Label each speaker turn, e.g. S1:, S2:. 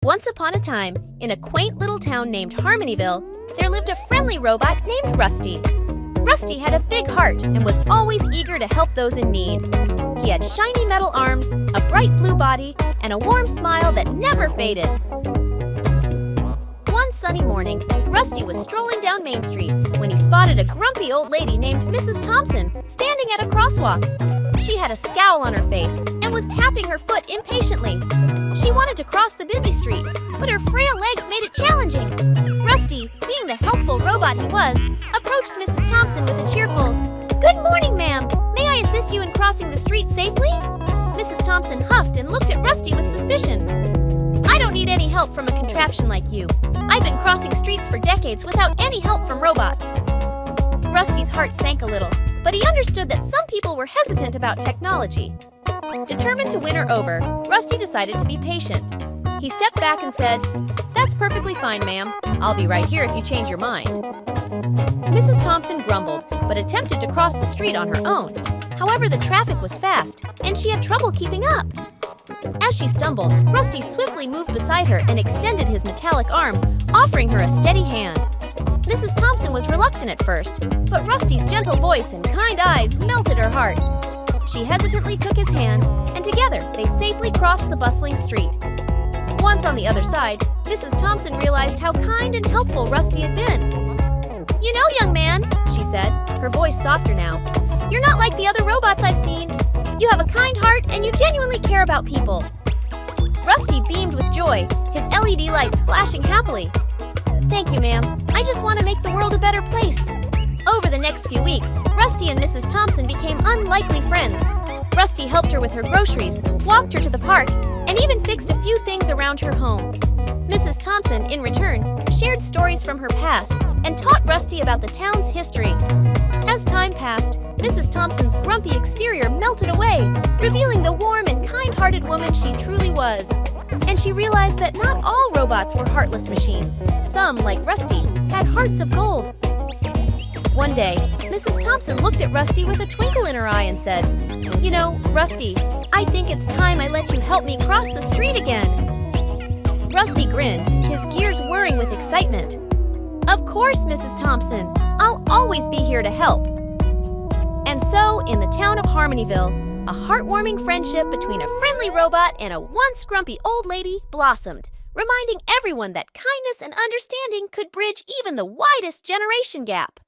S1: Once upon a time, in a quaint little town named Harmonyville, there lived a friendly robot named Rusty. Rusty had a big heart and was always eager to help those in need. He had shiny metal arms, a bright blue body, and a warm smile that never faded. One sunny morning, Rusty was strolling down Main Street when he spotted a grumpy old lady named Mrs. Thompson standing at a crosswalk. She had a scowl on her face and was tapping her foot impatiently. She wanted to cross the busy street, but her frail legs made it challenging. Rusty, being the helpful robot he was, approached Mrs. Thompson with a cheerful, "Good morning, ma'am. May I assist you in crossing the street safely?" Mrs. Thompson huffed and looked at Rusty with suspicion. "I don't need any help from a contraption like you. I've been crossing streets for decades without any help from robots." Rusty's heart sank a little, but he understood that some people were hesitant about technology. Determined to win her over, Rusty decided to be patient. He stepped back and said, "That's perfectly fine, ma'am. I'll be right here if you change your mind." Mrs. Thompson grumbled, but attempted to cross the street on her own. However, the traffic was fast, and she had trouble keeping up. As she stumbled, Rusty swiftly moved beside her and extended his metallic arm, offering her a steady hand. Mrs. Thompson was reluctant at first, but Rusty's gentle voice and kind eyes melted her heart. She hesitantly took his hand, and together they safely crossed the bustling street. Once on the other side, Mrs. Thompson realized how kind and helpful Rusty had been. "You know, young man," she said, her voice softer now, "you're not like the other robots I've seen. You have a kind heart and you genuinely care about people." Rusty beamed with joy, his LED lights flashing happily. "Thank you, ma'am. I just want to make the world a better place." Over the next few weeks, Rusty and Mrs. Thompson became unlikely friends. Rusty helped her with her groceries, walked her to the park, and even fixed a few things around her home. Mrs. Thompson, in return, shared stories from her past and taught Rusty about the town's history. As time passed, Mrs. Thompson's grumpy exterior melted away, revealing the warm and kind-hearted woman she truly was. And she realized that not all robots were heartless machines. Some, like Rusty, had hearts of gold. One day, Mrs. Thompson looked at Rusty with a twinkle in her eye and said, "You know, Rusty, I think it's time I let you help me cross the street again." Rusty grinned, his gears whirring with excitement. "Of course, Mrs. Thompson. I'll always be here to help." And so, in the town of Harmonyville, a heartwarming friendship between a friendly robot and a once grumpy old lady blossomed, reminding everyone that kindness and understanding could bridge even the widest generation gap.